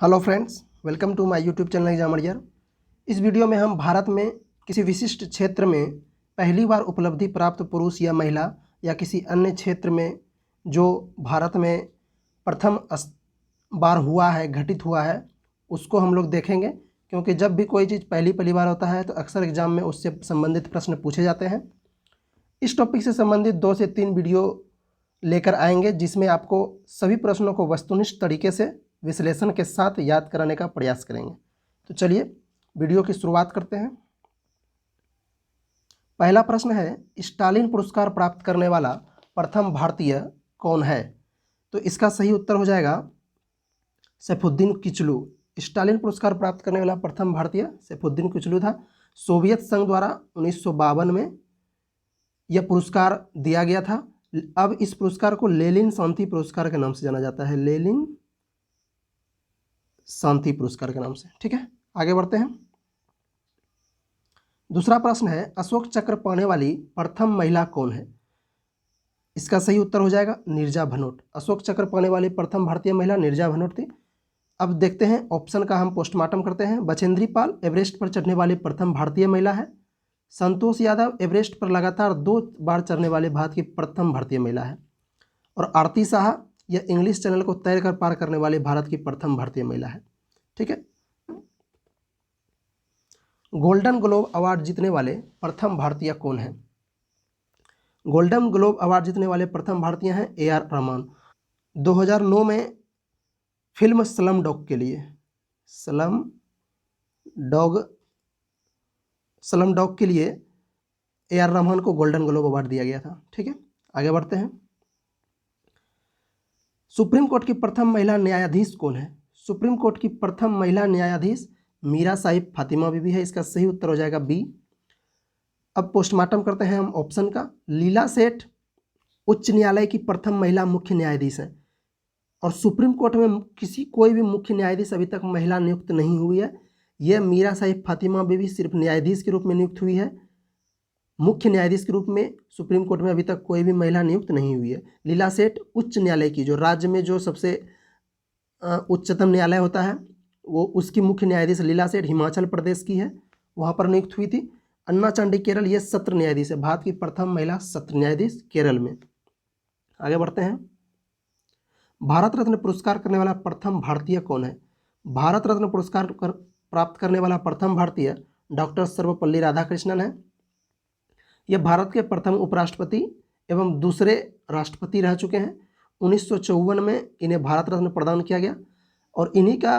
Hello friends, welcome to my YouTube channel exam warrior. इस वीडियो में हम भारत में किसी विशिष्ट क्षेत्र में पहली बार उपलब्धि प्राप्त पुरुष या महिला या किसी अन्य क्षेत्र में जो भारत में प्रथम बार हुआ है, घटित हुआ है, उसको हम लोग देखेंगे। क्योंकि जब भी कोई चीज़ पहली बार होता है तो अक्सर एग्जाम में उससे संबंधित प्रश्न पूछे जाते हैं। इस टॉपिक से संबंधित 2 से 3 वीडियो लेकर आएंगे जिसमें आपको सभी प्रश्नों को वस्तुनिष्ठ तरीके से विश्लेषण के साथ याद कराने का प्रयास करेंगे। तो चलिए वीडियो की शुरुआत करते हैं। पहला प्रश्न है, स्टालिन पुरस्कार प्राप्त करने वाला प्रथम भारतीय कौन है? तो इसका सही उत्तर हो जाएगा सैफुद्दीन किचलू। स्टालिन पुरस्कार प्राप्त करने वाला प्रथम भारतीय सैफुद्दीन किचलू था। सोवियत संघ द्वारा 1952 में यह पुरस्कार दिया गया था। अब इस पुरस्कार को लेनिन शांति पुरस्कार के नाम से जाना जाता है, लेनिन शांति पुरस्कार के नाम से। ठीक है, आगे बढ़ते हैं। दूसरा प्रश्न है, अशोक चक्र पाने वाली प्रथम महिला कौन है? इसका सही उत्तर हो जाएगा नीरजा भनोट। अशोक चक्र पाने वाली प्रथम भारतीय महिला नीरजा भनोट थी। अब देखते हैं ऑप्शन का हम पोस्टमार्टम करते हैं। बचेंद्री पाल एवरेस्ट पर चढ़ने वाली प्रथम भारतीय महिला है। संतोष यादव एवरेस्ट पर लगातार 2 बार चढ़ने वाले भारत की प्रथम भारतीय महिला है। और आरती शाह यह इंग्लिश चैनल को तैरकर पार करने वाली भारत की प्रथम भारतीय महिला है। ठीक है, गोल्डन ग्लोब अवार्ड जीतने वाले प्रथम भारतीय कौन है? गोल्डन ग्लोब अवार्ड जीतने वाले प्रथम भारतीय हैं AR रहमान। 2009 में फिल्म स्लम डॉग के लिए AR रहमान को गोल्डन ग्लोब अवार्ड दिया गया था। ठीक है, आगे बढ़ते हैं। सुप्रीम कोर्ट की प्रथम महिला न्यायाधीश कौन है? सुप्रीम कोर्ट की प्रथम महिला न्यायाधीश मीरा साहिब फातिमा बीबी है। इसका सही उत्तर हो जाएगा बी। अब पोस्टमार्टम करते हैं हम ऑप्शन का। लीला सेठ उच्च न्यायालय की प्रथम महिला मुख्य न्यायाधीश है और सुप्रीम कोर्ट में कोई भी मुख्य न्यायाधीश अभी तक महिला नियुक्त नहीं हुई है। यह मीरा साहिब फातिमा बीबी सिर्फ न्यायाधीश के रूप में नियुक्त हुई है। मुख्य न्यायाधीश के रूप में सुप्रीम कोर्ट में अभी तक कोई भी महिला नियुक्त नहीं हुई है। लीला सेठ उच्च न्यायालय की, जो राज्य में जो सबसे उच्चतम न्यायालय होता है, वो उसकी मुख्य न्यायाधीश लीला सेठ हिमाचल प्रदेश की है, वहाँ पर नियुक्त हुई थी। अन्ना चांडी केरल, ये सत्र न्यायाधीश है, भारत की प्रथम महिला सत्र न्यायाधीश केरल में। आगे बढ़ते हैं। भारत रत्न पुरस्कार करने वाला प्रथम भारतीय कौन है? भारत रत्न पुरस्कार प्राप्त करने वाला प्रथम भारतीय डॉक्टर सर्वपल्ली राधाकृष्णन है। यह भारत के प्रथम उपराष्ट्रपति एवं दूसरे राष्ट्रपति रह चुके हैं। 1954 में इन्हें भारत रत्न प्रदान किया गया और इन्हीं का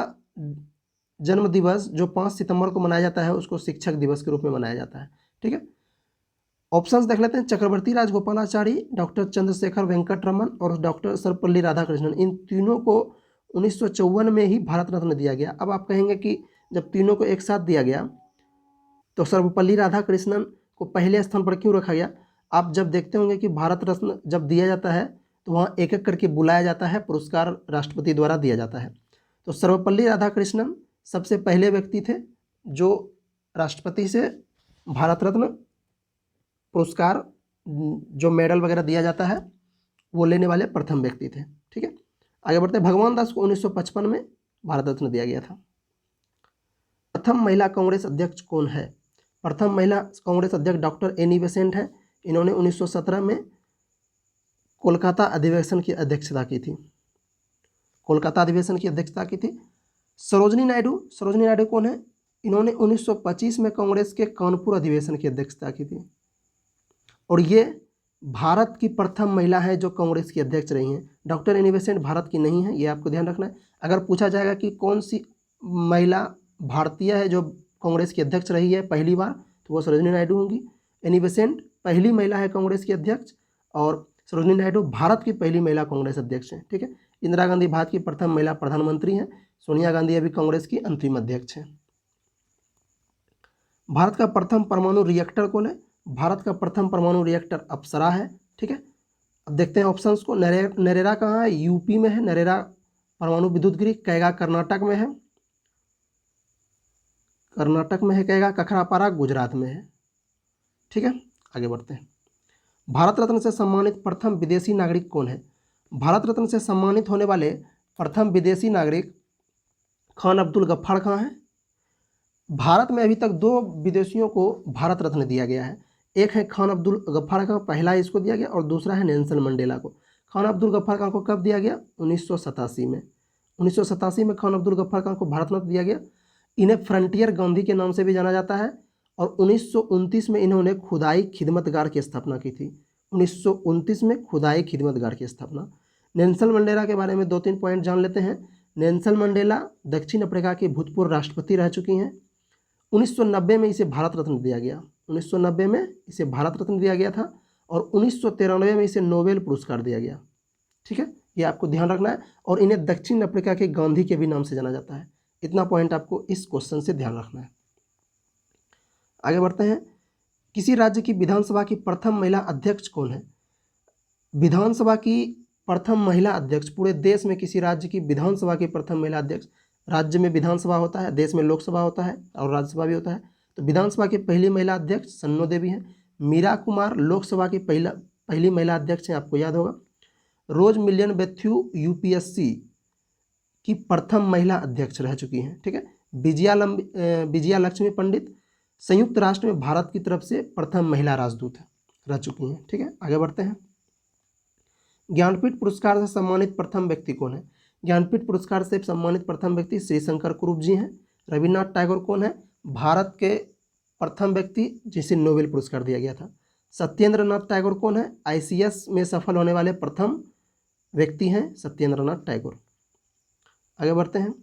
जन्म दिवस जो 5 सितंबर को मनाया जाता है उसको शिक्षक दिवस के रूप में मनाया जाता है। ठीक है, ऑप्शंस देख लेते हैं। चक्रवर्ती राजगोपालाचारी, डॉक्टर चंद्रशेखर वेंकट रमन और डॉक्टर सर्वपल्ली राधाकृष्णन, इन तीनों को 1954 में ही भारत रत्न दिया गया। अब आप कहेंगे कि जब तीनों को एक साथ दिया गया तो सर्वपल्ली राधाकृष्णन को पहले स्थान पर क्यों रखा गया? आप जब देखते होंगे कि भारत रत्न जब दिया जाता है तो वहाँ एक एक करके बुलाया जाता है, पुरस्कार राष्ट्रपति द्वारा दिया जाता है। तो सर्वपल्ली राधाकृष्णन सबसे पहले व्यक्ति थे जो राष्ट्रपति से भारत रत्न पुरस्कार, जो मेडल वगैरह दिया जाता है, वो लेने वाले प्रथम व्यक्ति थे। ठीक है, आगे बढ़ते हैं। भगवान दास को 1955 में भारत रत्न दिया गया था। प्रथम महिला कांग्रेस अध्यक्ष कौन है? प्रथम महिला कांग्रेस अध्यक्ष डॉक्टर एनी बेसेंट है। इन्होंने 1917 में कोलकाता अधिवेशन की अध्यक्षता की थी। कोलकाता अधिवेशन की अध्यक्षता की थी। सरोजनी नायडू कौन है? इन्होंने 1925 में कांग्रेस के कानपुर अधिवेशन की अध्यक्षता की थी और ये भारत की प्रथम महिला है जो कांग्रेस की अध्यक्ष रही हैं। डॉक्टर एनी बेसेंट भारत की नहीं है, ये आपको ध्यान रखना है। अगर पूछा जाएगा कि कौन सी महिला भारतीय है जो कांग्रेस की अध्यक्ष रही है पहली बार, तो वो सरोजनी नायडू होंगी। एनी बेसेंट पहली महिला है कांग्रेस की अध्यक्ष और सरोजनी नायडू भारत की पहली महिला कांग्रेस अध्यक्ष हैं। ठीक है, इंदिरा गांधी भारत की प्रथम महिला प्रधानमंत्री हैं। सोनिया गांधी अभी कांग्रेस की अंतरिम अध्यक्ष हैं। भारत का प्रथम परमाणु रिएक्टर कौन है? भारत का प्रथम परमाणु रिएक्टर अप्सरा है। ठीक है, अब देखते हैं ऑप्शंस को। नरेरा कहाँ है? यूपी में है नरेरा परमाणु विद्युत गृह। कैगा कर्नाटक में है, कैगा। कखरापारा गुजरात में है। ठीक है, आगे बढ़ते हैं। भारत रत्न से सम्मानित प्रथम विदेशी नागरिक कौन है? भारत रत्न से सम्मानित होने वाले प्रथम विदेशी नागरिक खान अब्दुल गफ्फार खां हैं। भारत में अभी तक 2 विदेशियों को भारत रत्न दिया गया है। एक है खान अब्दुल गफ्फार खां, पहला इसको दिया गया, और दूसरा है नेल्सन मंडेला को। खान अब्दुल गफ्फार खां को कब दिया गया? 1987 में। 1987 में खान अब्दुल गफ्फार खां को भारत रत्न दिया गया। इन्हें फ्रंटियर गांधी के नाम से भी जाना जाता है। और 1929 में इन्होंने खुदाई खिदमतगार की स्थापना की थी। 1929 में खुदाई खिदमतगार की स्थापना। नेल्सन मंडेला के बारे में 2-3 पॉइंट जान लेते हैं। नेल्सन मंडेला दक्षिण अफ्रीका की भूतपूर्व राष्ट्रपति रह चुकी हैं। 1990 में इसे भारत रत्न दिया गया। 1990 में इसे भारत रत्न दिया गया था और 1993 में इसे नोबेल पुरस्कार दिया गया। ठीक है, ये आपको ध्यान रखना है। और इन्हें दक्षिण अफ्रीका के गांधी के भी नाम से जाना जाता है। इतना पॉइंट आपको इस क्वेश्चन से ध्यान रखना है। आगे बढ़ते हैं। किसी राज्य की विधानसभा की प्रथम महिला अध्यक्ष कौन है? विधानसभा की प्रथम महिला अध्यक्ष, पूरे देश में किसी राज्य की विधानसभा की प्रथम महिला अध्यक्ष, राज्य में विधानसभा होता है, देश में लोकसभा होता है और राज्यसभा भी होता है। तो विधानसभा की पहली महिला अध्यक्ष सन्नो देवी हैं। मीरा कुमार लोकसभा की पहली महिला अध्यक्ष हैं, आपको याद होगा। रोज मिलियन मैथ्यू यूपीएससी की प्रथम महिला अध्यक्ष रह चुकी हैं। ठीक है। विजया लक्ष्मी पंडित संयुक्त राष्ट्र में भारत की तरफ से प्रथम महिला राजदूत रह चुकी हैं। ठीक है, आगे बढ़ते हैं। ज्ञानपीठ पुरस्कार से सम्मानित प्रथम व्यक्ति कौन है? ज्ञानपीठ पुरस्कार से सम्मानित प्रथम व्यक्ति श्री शंकर कुरूप जी हैं। रविन्द्रनाथ टैगोर कौन है? भारत के प्रथम व्यक्ति जिसे नोबेल पुरस्कार दिया गया था। सत्येंद्र नाथ टैगोर कौन है? आईसीएस में सफल होने वाले प्रथम व्यक्ति हैं सत्येंद्र नाथ टैगोर। आगे बढ़ते हैं।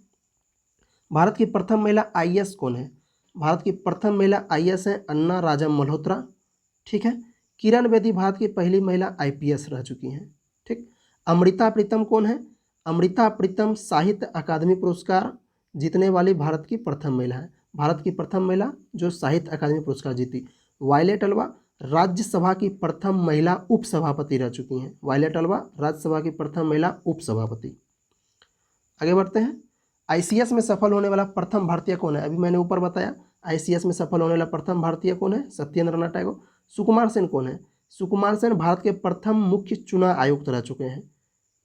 भारत की प्रथम महिला आईएएस कौन है? भारत की प्रथम महिला आईएएस है अन्ना राजम मल्होत्रा। ठीक है। किरण बेदी भारत की पहली महिला आईपीएस रह चुकी हैं। ठीक। अमृता प्रीतम कौन है? अमृता प्रीतम साहित्य अकादमी पुरस्कार जीतने वाली भारत की प्रथम महिला है। भारत की प्रथम महिला जो साहित्य अकादमी पुरस्कार जीती। वायलेट अल्वा राज्यसभा की प्रथम महिला उपसभापति रह चुकी हैं। वायलेट अल्वा राज्यसभा की प्रथम महिला उपसभापति। आगे बढ़ते हैं। आईसीएस में सफल होने वाला प्रथम भारतीय कौन है? अभी मैंने ऊपर बताया आईसीएस में सफल होने वाला प्रथम भारतीय कौन है? सत्येंद्र नाथ टैगोर। सुकुमार सेन कौन है? सुकुमार सेन भारत के प्रथम मुख्य चुनाव आयुक्त रह चुके हैं।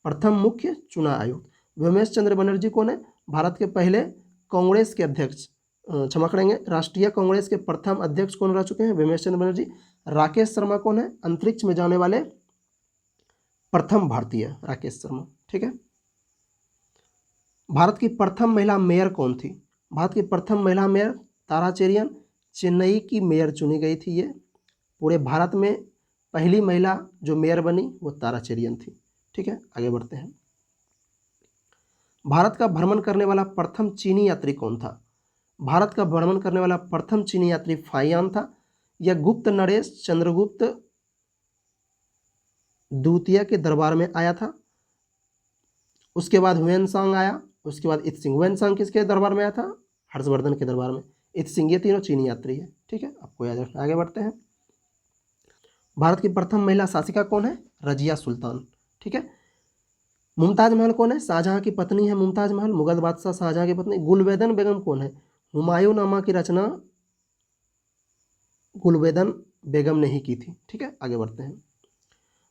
प्रथम मुख्य चुनाव आयुक्त। व्योमेश चंद्र बनर्जी कौन है? भारत के पहले कांग्रेस के अध्यक्ष, क्षमा करेंगे, राष्ट्रीय कांग्रेस के प्रथम अध्यक्ष कौन रह चुके हैं? व्योमेश चंद्र बनर्जी। राकेश शर्मा कौन है? अंतरिक्ष में जाने वाले प्रथम भारतीय राकेश शर्मा। ठीक है। भारत की प्रथम महिला मेयर कौन थी? भारत की प्रथम महिला मेयर तारा चेरियन, चेन्नई की मेयर चुनी गई थी। ये पूरे भारत में पहली महिला जो मेयर बनी वो तारा चेरियन थी। ठीक है, आगे बढ़ते हैं। भारत का भ्रमण करने वाला प्रथम चीनी यात्री कौन था? भारत का भ्रमण करने वाला प्रथम चीनी यात्री फाइयान था। यह गुप्त नरेश चंद्रगुप्त द्वितीय के दरबार में आया था। उसके बाद हुएनसांग आया, उसके बाद इत्सिंग। हुएनसांग किसके दरबार में आया था? हर्षवर्धन के दरबार में। इत्सिंग, ये तीनों चीनी यात्री है। ठीक है, आपको याद रखना। आगे बढ़ते हैं। भारत की प्रथम महिला शासिका कौन है? रजिया सुल्तान। ठीक है। मुमताज महल कौन है? शाहजहां की पत्नी है मुमताज महल, मुगल बादशाह शाहजहां की पत्नी। गुलवेदन बेगम कौन है? हुमायूं नामा की रचना गुलवेदन बेगम ने ही की थी। ठीक है, आगे बढ़ते हैं।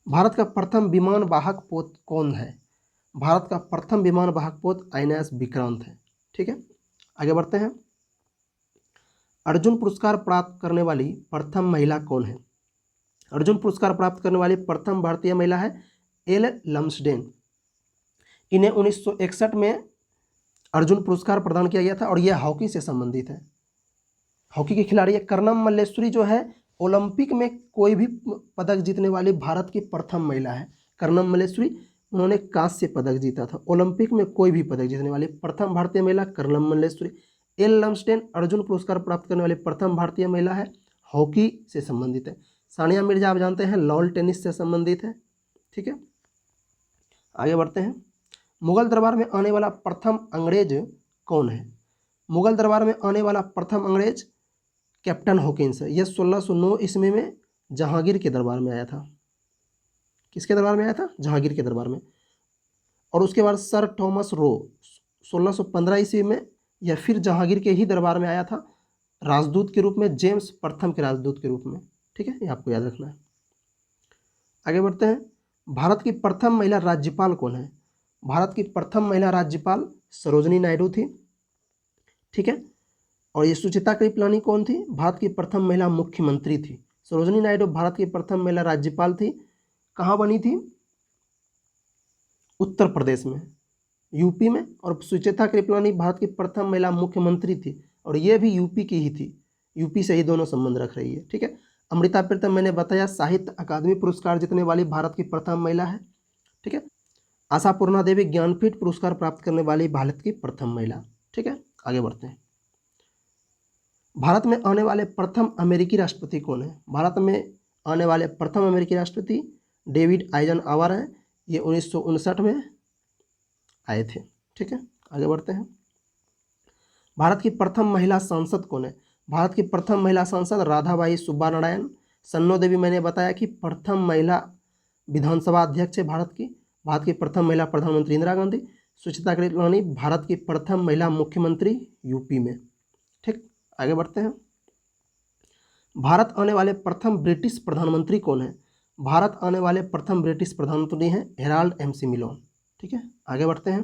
भारत का प्रथम विमान वाहक पोत कौन है? भारत का प्रथम विमान वाहक पोत आईएनएस विक्रांत है। ठीक है, आगे बढ़ते हैं। अर्जुन पुरस्कार प्राप्त करने वाली प्रथम महिला कौन है? अर्जुन पुरस्कार प्राप्त करने वाली प्रथम भारतीय महिला है एल लम्सडेन। इन्हें 1961 में अर्जुन पुरस्कार प्रदान किया गया था और यह हॉकी से संबंधित है। हॉकी की खिलाड़ी है। कर्णम मल्लेश्वरी जो है ओलंपिक में कोई भी पदक जीतने वाली भारत की प्रथम महिला है। कर्णम मल्लेश्वरी, उन्होंने कांस्य पदक जीता था। ओलंपिक में कोई भी पदक जीतने वाली प्रथम भारतीय महिला कर्णम मल्लेश्वरी। एल लम्सडेन अर्जुन पुरस्कार प्राप्त करने वाली प्रथम भारतीय महिला है, हॉकी से संबंधित है। सानिया मिर्जा आप जानते हैं लॉन टेनिस से संबंधित है। ठीक है, आगे बढ़ते हैं। मुगल दरबार में आने वाला प्रथम अंग्रेज कौन है? मुगल दरबार में आने वाला प्रथम अंग्रेज कैप्टन हॉकिंस है। यह 1609 ईस्वी में जहांगीर के दरबार में आया था। किसके दरबार में आया था? जहांगीर के दरबार में। और उसके बाद सर थॉमस रो 1615 ईस्वी में यह फिर जहांगीर के ही दरबार में आया था, राजदूत के रूप में, जेम्स प्रथम के राजदूत के रूप में। ठीक है, ये आपको याद रखना है। आगे बढ़ते हैं। भारत की प्रथम महिला राज्यपाल कौन है? भारत की प्रथम महिला राज्यपाल सरोजनी नायडू थी। ठीक है। और ये सुचित्रा कृपलानी कौन थी? भारत की प्रथम महिला मुख्यमंत्री थी। सरोजिनी नायडू भारत की प्रथम महिला राज्यपाल थी। कहाँ बनी थी? उत्तर प्रदेश में, यूपी में। और सुचित्रा कृपलानी भारत की प्रथम महिला मुख्यमंत्री थी और ये भी यूपी की ही थी, यूपी से ही दोनों संबंध रख रही है, ठीक है। अमृता प्रीतम मैंने बताया साहित्य अकादमी पुरस्कार जीतने वाली भारत की प्रथम महिला है, ठीक है। आशापूर्णा देवी ज्ञानपीठ पुरस्कार प्राप्त करने वाली भारत की प्रथम महिला, ठीक है। आगे बढ़ते हैं। भारत में आने वाले प्रथम अमेरिकी राष्ट्रपति कौन है? भारत में आने वाले प्रथम अमेरिकी राष्ट्रपति डेविड आइजनहावर हैं। ये 1959 में आए थे, ठीक है। आगे बढ़ते हैं। भारत की प्रथम महिला सांसद कौन है? भारत की प्रथम महिला सांसद राधाबाई सुब्बानारायण। सन्नो देवी मैंने बताया कि प्रथम महिला विधानसभा अध्यक्ष है भारत की। भारत की प्रथम महिला प्रधानमंत्री इंदिरा गांधी। सुचित्रा कृपलानी भारत की प्रथम महिला मुख्यमंत्री यूपी में, ठीक। आगे बढ़ते हैं। भारत आने वाले प्रथम ब्रिटिश प्रधानमंत्री कौन है? भारत आने वाले प्रथम ब्रिटिश प्रधानमंत्री हैं हेराल्ड एमसी मिलोन, ठीक है। आगे बढ़ते हैं।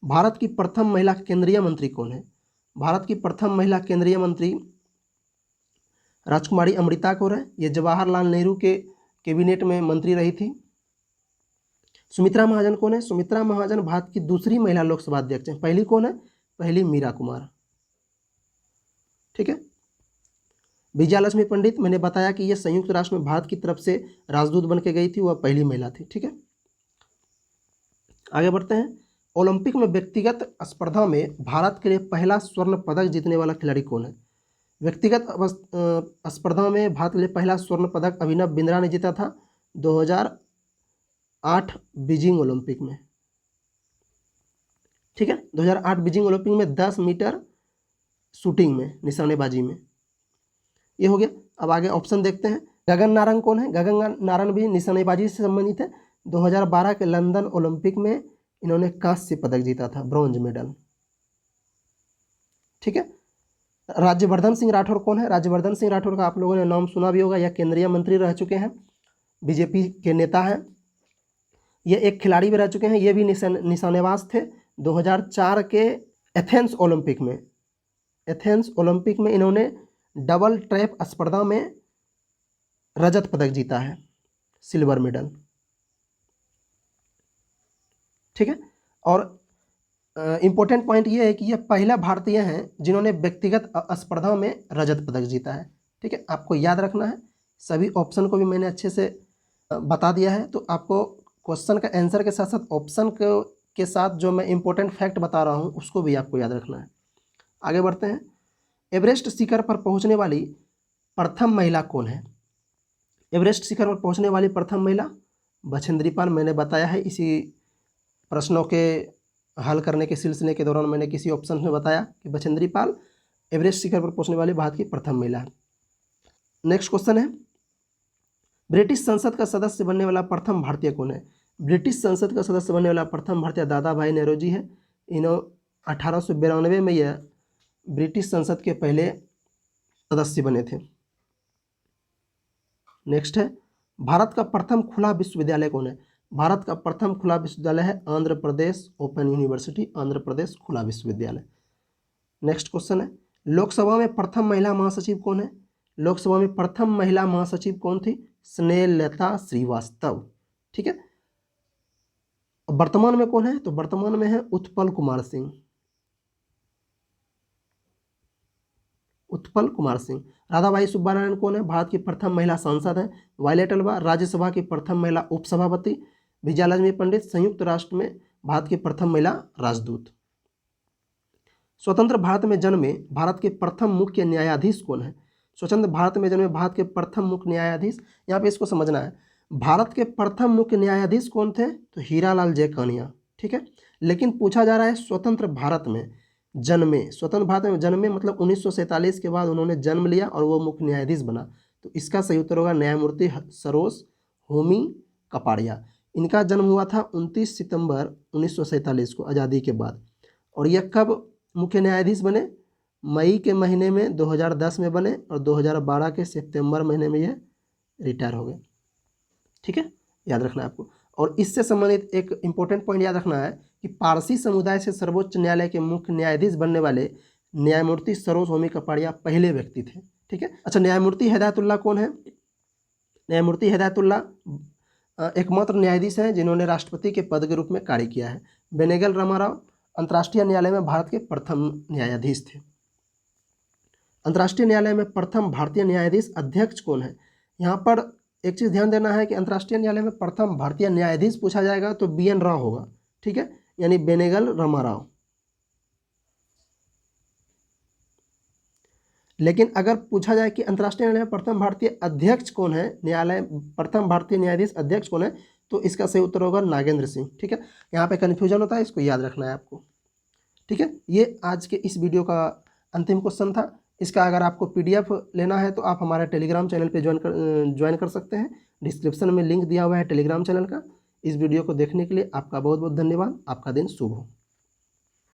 भारत की प्रथम महिला केंद्रीय मंत्री कौन है? भारत की प्रथम महिला केंद्रीय मंत्री राजकुमारी अमृता कौर है। ये जवाहरलाल नेहरू के कैबिनेट में मंत्री रही थी। सुमित्रा महाजन कौन है? सुमित्रा महाजन भारत की दूसरी महिला लोकसभा अध्यक्ष हैं। पहली कौन है? पहली मीरा कुमार, ठीक है। विजयालक्ष्मी पंडित मैंने बताया कि यह संयुक्त राष्ट्र में भारत की तरफ से राजदूत बन के गई थी, वह पहली महिला थी, ठीक है। आगे बढ़ते हैं। ओलंपिक में व्यक्तिगत स्पर्धा में भारत के लिए पहला स्वर्ण पदक जीतने वाला खिलाड़ी कौन है? व्यक्तिगत स्पर्धा में भारत के लिए पहला स्वर्ण पदक अभिनव बिंद्रा ने जीता था 2008 बीजिंग ओलंपिक में, ठीक है। 2008 बीजिंग ओलंपिक में 10 मीटर शूटिंग में, निशानेबाजी में। ये हो गया। अब आगे ऑप्शन देखते हैं। गगन नारंग कौन है? गगन नारंग भी निशानेबाजी से संबंधित है। 2012 के लंदन ओलंपिक में इन्होंने कांस्य पदक जीता था, ब्रॉन्ज मेडल, ठीक है। राज्यवर्धन सिंह राठौर कौन है? राज्यवर्धन सिंह राठौर का आप लोगों ने नाम सुना भी होगा, यह केंद्रीय मंत्री रह चुके हैं, बीजेपी के नेता हैं। ये एक खिलाड़ी भी रह चुके हैं, ये भी निशानेबाज थे। 2004 के एथेंस ओलंपिक में इन्होंने डबल ट्रैप स्पर्धा में रजत पदक जीता है, सिल्वर मेडल, ठीक है। और इंपॉर्टेंट पॉइंट ये है कि यह पहला भारतीय हैं जिन्होंने व्यक्तिगत स्पर्धा में रजत पदक जीता है, ठीक है। आपको याद रखना है, सभी ऑप्शन को भी मैंने अच्छे से बता दिया है, तो आपको क्वेश्चन का आंसर के साथ साथ ऑप्शन के साथ जो मैं इंपॉर्टेंट फैक्ट बता रहा हूँ उसको भी आपको याद रखना है। आगे बढ़ते हैं। एवरेस्ट शिखर पर पहुँचने वाली प्रथम महिला कौन है? एवरेस्ट शिखर पर पहुँचने वाली प्रथम महिला बछेंद्री पाल। मैंने बताया है, इसी प्रश्नों के हल करने के सिलसिले के दौरान मैंने किसी ऑप्शन में बताया कि बछेंद्री पाल एवरेस्ट शिखर पर पहुंचने वाली भारत की प्रथम महिला है। नेक्स्ट क्वेश्चन है, ब्रिटिश संसद का सदस्य बनने वाला प्रथम भारतीय कौन है? ब्रिटिश संसद का सदस्य बनने वाला प्रथम भारतीय दादा भाई नेहरू जी है। इन्हों 1892 में यह ब्रिटिश संसद के पहले सदस्य बने थे। नेक्स्ट है, भारत का प्रथम खुला विश्वविद्यालय कौन है? भारत का प्रथम खुला विश्वविद्यालय है आंध्र प्रदेश ओपन यूनिवर्सिटी, आंध्र प्रदेश खुला विश्वविद्यालय। नेक्स्ट क्वेश्चन है, लोकसभा में प्रथम महिला महासचिव कौन है? लोकसभा में प्रथम महिला महासचिव कौन थी? स्नेहलता श्रीवास्तव, ठीक है। वर्तमान में कौन है? तो वर्तमान में है उत्पल कुमार सिंह। उत्पल कुमार सिंह। राधाबाई सुब्बानारायण कौन है? भारत की प्रथम महिला सांसद है। वायलेट अल्वा राज्यसभा की प्रथम महिला उपसभापति। विजयालक्ष्मी पंडित संयुक्त राष्ट्र में भारत की प्रथम महिला राजदूत। स्वतंत्र भारत में जन्मे भारत के प्रथम मुख्य न्यायाधीश कौन है? स्वतंत्र भारत में जन्मे भारत के प्रथम मुख्य न्यायाधीश, यहाँ पे इसको समझना है, भारत के प्रथम मुख्य न्यायाधीश कौन थे? तो हीरालाल जयकानिया, ठीक है। लेकिन पूछा जा रहा है स्वतंत्र भारत में जन्मे, स्वतंत्र भारत में जन्मे मतलब 1947 के बाद उन्होंने जन्म लिया और वो मुख्य न्यायाधीश बना, तो इसका सही उत्तर होगा न्यायमूर्ति सरोज होमी कपाड़िया। इनका जन्म हुआ था 29 सितंबर 1947 को, आज़ादी के बाद। और यह कब मुख्य न्यायाधीश बने? मई के महीने में 2010 में बने और 2012 के सितंबर महीने में यह रिटायर हो गए, ठीक है, याद रखना है आपको। और इससे संबंधित एक इम्पोर्टेंट पॉइंट याद रखना है कि पारसी समुदाय से सर्वोच्च न्यायालय के मुख्य न्यायाधीश बनने वाले न्यायमूर्ति सरोज होमी कपाड़िया पहले व्यक्ति थे। ठीक है। अच्छा, न्यायमूर्ति हिदायतुल्लाह कौन है? न्यायमूर्ति हिदायतुल्लाह एकमात्र न्यायाधीश हैं जिन्होंने राष्ट्रपति के पद के रूप में कार्य किया है। बेनेगल रामाराव अंतर्राष्ट्रीय न्यायालय में भारत के प्रथम न्यायाधीश थे। अंतर्राष्ट्रीय न्यायालय में प्रथम भारतीय न्यायाधीश अध्यक्ष कौन है? यहाँ पर एक चीज़ ध्यान देना है कि अंतर्राष्ट्रीय न्यायालय में प्रथम भारतीय न्यायाधीश पूछा जाएगा तो BN राव होगा। ठीक है, यानी बेनेगल रामाराव। लेकिन अगर पूछा जाए कि अंतर्राष्ट्रीय न्यायालय में प्रथम भारतीय अध्यक्ष कौन है, न्यायालय प्रथम भारतीय न्यायाधीश अध्यक्ष कौन है, तो इसका सही उत्तर होगा नागेंद्र सिंह। ठीक है, यहाँ पे कन्फ्यूजन होता है, इसको याद रखना है आपको। ठीक है, ये आज के इस वीडियो का अंतिम क्वेश्चन था। इसका अगर आपको PDF लेना है तो आप हमारे टेलीग्राम चैनल पे ज्वाइन कर सकते हैं। डिस्क्रिप्शन में लिंक दिया हुआ है टेलीग्राम चैनल का। इस वीडियो को देखने के लिए आपका बहुत बहुत धन्यवाद। आपका दिन शुभ हो।